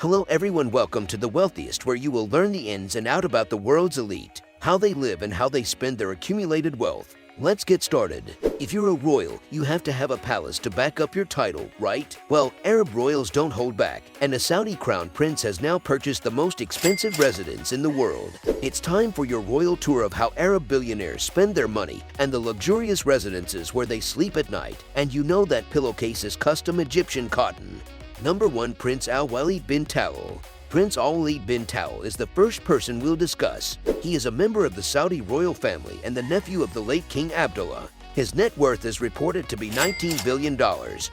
Hello everyone, welcome to The Wealthiest, where you will learn the ins and out about the world's elite, how they live and how they spend their accumulated wealth. Let's get started. If you're a royal, you have to have a palace to back up your title, right? Well, Arab royals don't hold back, and a Saudi crown prince has now purchased the most expensive residence in the world. It's time for your royal tour of how Arab billionaires spend their money and the luxurious residences where they sleep at night, and you know that pillowcase is custom Egyptian cotton. Number 1. Prince Alwaleed Bin Talal. Prince Alwaleed Bin Talal is the first person we'll discuss. He is a member of the Saudi royal family and the nephew of the late King Abdullah. His net worth is reported to be $19 billion,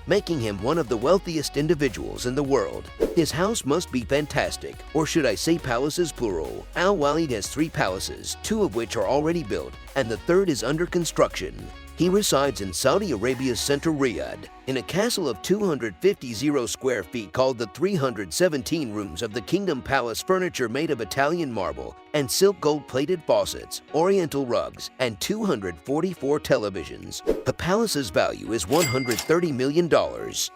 making him one of the wealthiest individuals in the world. His house must be fantastic, or should I say palaces plural. Al-Waleed has 3 palaces, 2 of which are already built, and the third is under construction. He resides in Saudi Arabia's center Riyadh, in a castle of 250 square feet called the 317 rooms of the Kingdom Palace, furniture made of Italian marble and silk gold-plated faucets, oriental rugs, and 244 televisions. The palace's value is $130 million.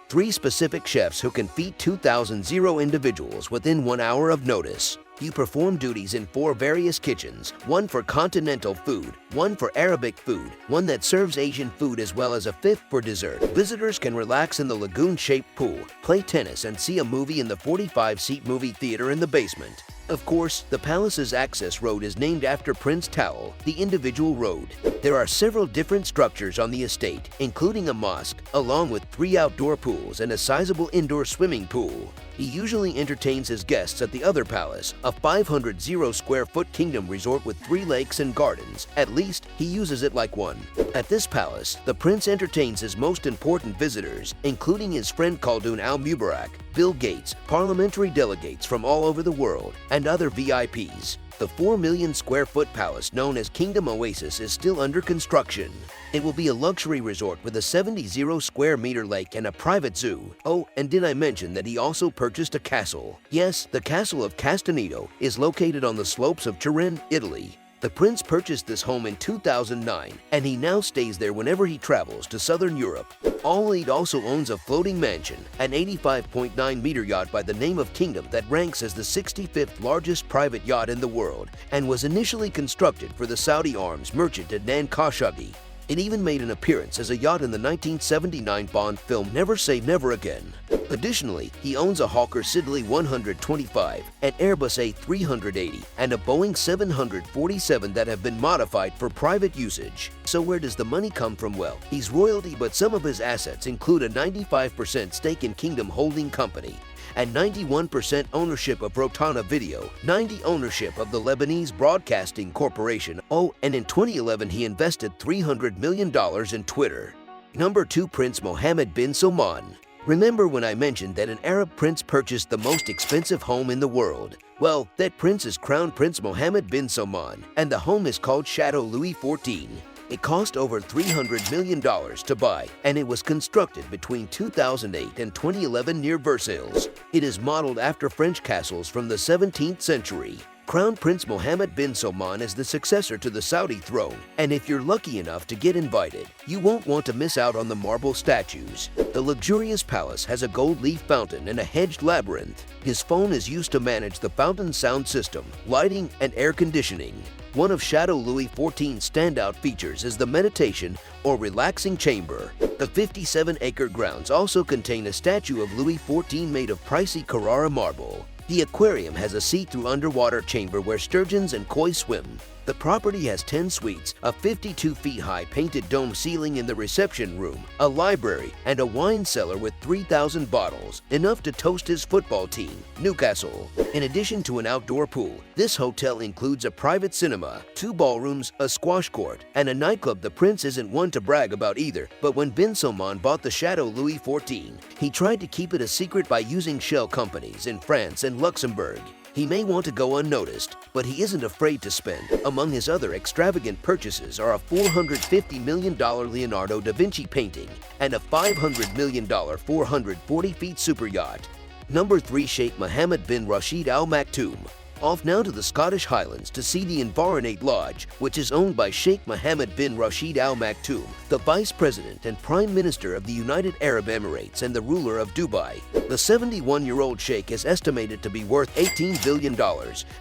3 specific chefs who can feed 2,000 individuals within 1 hour of notice. You perform duties in 4 various kitchens, 1 for continental food, 1 for Arabic food, 1 that serves Asian food, as well as a 5th for dessert. Visitors can relax in the lagoon-shaped pool, play tennis, and see a movie in the 45-seat movie theater in the basement. Of course, the palace's access road is named after Prince Talal, the individual road. There are several different structures on the estate, including a mosque, along with 3 outdoor pools and a sizable indoor swimming pool. He usually entertains his guests at the other palace, a 500 square foot kingdom resort with 3 lakes and gardens. At least, he uses it like one. At this palace, the prince entertains his most important visitors, including his friend Khaldun al-Mubarak, Bill Gates, parliamentary delegates from all over the world, and other VIPs. The 4 million square foot palace known as Kingdom Oasis is still under construction. It will be a luxury resort with a 70 square meter lake and a private zoo. Oh, and did I mention that he also purchased a castle? Yes, the castle of Castanito is located on the slopes of Turin, Italy. The prince purchased this home in 2009, and he now stays there whenever he travels to southern Europe. Alwaleed also owns a floating mansion, an 85.9-meter yacht by the name of Kingdom that ranks as the 65th largest private yacht in the world and was initially constructed for the Saudi arms merchant Adnan Khashoggi. It even made an appearance as a yacht in the 1979 Bond film Never Say Never Again. Additionally, he owns a Hawker Siddeley 125, an Airbus A380, and a Boeing 747 that have been modified for private usage. So where does the money come from? Well, he's royalty, but some of his assets include a 95% stake in Kingdom Holding Company, and 91% ownership of Rotana Video, 90% ownership of the Lebanese Broadcasting Corporation. Oh, and in 2011 he invested $300 million in Twitter. Number 2. Prince Mohammed bin Salman. Remember when I mentioned that an Arab prince purchased the most expensive home in the world? Well, that prince is Crown Prince Mohammed bin Salman, and the home is called Chateau Louis XIV. It cost over $300 million to buy, and it was constructed between 2008 and 2011 near Versailles. It is modeled after French castles from the 17th century. Crown Prince Mohammed bin Salman is the successor to the Saudi throne, and if you're lucky enough to get invited, you won't want to miss out on the marble statues. The luxurious palace has a gold leaf fountain and a hedged labyrinth. His phone is used to manage the fountain sound system, lighting, and air conditioning. One of Chateau Louis XIV's standout features is the meditation or relaxing chamber. The 57-acre grounds also contain a statue of Louis XIV made of pricey Carrara marble. The aquarium has a see-through underwater chamber where sturgeons and koi swim. The property has 10 suites, a 52-feet-high painted dome ceiling in the reception room, a library, and a wine cellar with 3,000 bottles, enough to toast his football team, Newcastle. In addition to an outdoor pool, this hotel includes a private cinema, 2 ballrooms, a squash court, and a nightclub. The prince isn't one to brag about either, but when bin Salman bought the Chateau Louis XIV, he tried to keep it a secret by using shell companies in France and Luxembourg. He may want to go unnoticed, but he isn't afraid to spend. Among his other extravagant purchases are a $450 million Leonardo da Vinci painting and a $500 million 440-feet super yacht. Number 3. Sheikh Mohammed bin Rashid Al Maktoum. Off now to the Scottish Highlands to see the Environate Lodge, which is owned by Sheikh Mohammed bin Rashid Al Maktoum, the Vice President and Prime Minister of the United Arab Emirates and the ruler of Dubai. The 71-year-old Sheikh is estimated to be worth $18 billion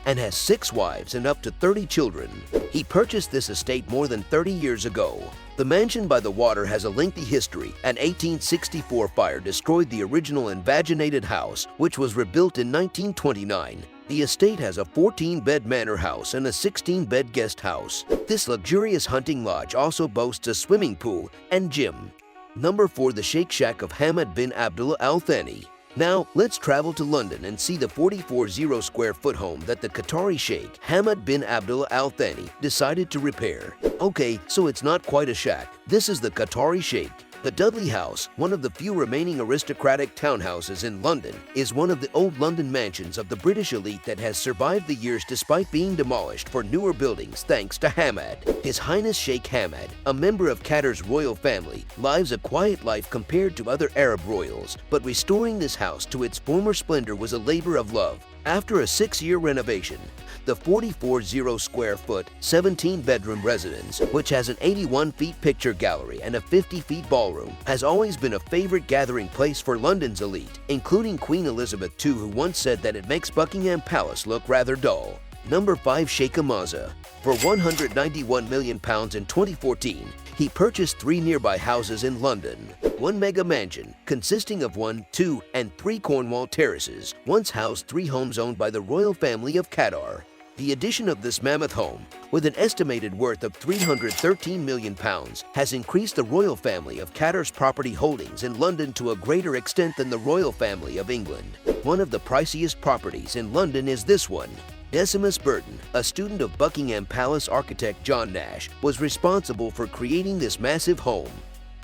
and has 6 wives and up to 30 children. He purchased this estate more than 30 years ago. The mansion by the water has a lengthy history. An 1864 fire destroyed the original invaginated house, which was rebuilt in 1929. The estate has a 14-bed manor house and a 16-bed guest house. This luxurious hunting lodge also boasts a swimming pool and gym. Number 4. The Sheikh Shack of Hamad bin Abdullah Al Thani. Now, let's travel to London and see the 44 square foot home that the Qatari Sheikh Hamad bin Abdullah Al Thani decided to repair. Okay, so it's not quite a shack. This is the Qatari Sheikh. The Dudley House, one of the few remaining aristocratic townhouses in London, is one of the old London mansions of the British elite that has survived the years despite being demolished for newer buildings thanks to Hamad. His Highness Sheikh Hamad, a member of Qatar's royal family, lives a quiet life compared to other Arab royals, but restoring this house to its former splendor was a labor of love. After a 6-year renovation, the 44 square foot, 17-bedroom residence, which has an 81-feet picture gallery and a 50-feet ballroom, has always been a favorite gathering place for London's elite, including Queen Elizabeth II, who once said that it makes Buckingham Palace look rather dull. Number 5. Sheikh Amaza. For £191 million in 2014, he purchased 3 nearby houses in London. One mega mansion, consisting of 1, 2, and 3 Cornwall terraces, once housed 3 homes owned by the royal family of Qatar. The addition of this mammoth home, with an estimated worth of £313 million, has increased the royal family of Qatar's property holdings in London to a greater extent than the royal family of England. One of the priciest properties in London is this one. Decimus Burton, a student of Buckingham Palace architect John Nash, was responsible for creating this massive home.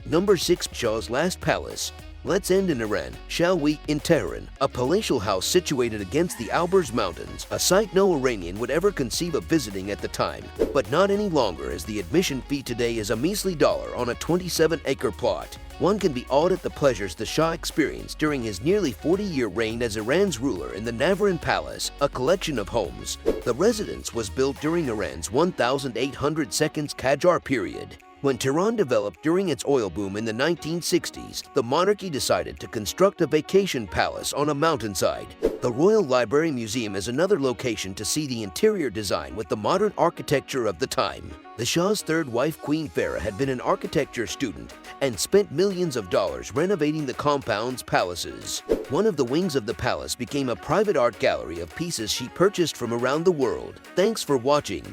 Number 6. Shah's Last Palace. Let's end in Iran, shall we? In Tehran, a palatial house situated against the Alborz Mountains, a sight no Iranian would ever conceive of visiting at the time, but not any longer, as the admission fee today is a measly $1 on a 27-acre plot. One can be awed at the pleasures the Shah experienced during his nearly 40-year reign as Iran's ruler in the Navran Palace, a collection of homes. The residence was built during Iran's 1802 Qajar period. When Tehran developed during its oil boom in the 1960s, the monarchy decided to construct a vacation palace on a mountainside. The Royal Library Museum is another location to see the interior design with the modern architecture of the time. The Shah's third wife, Queen Farah, had been an architecture student and spent millions of dollars renovating the compound's palaces. One of the wings of the palace became a private art gallery of pieces she purchased from around the world. Thanks for watching.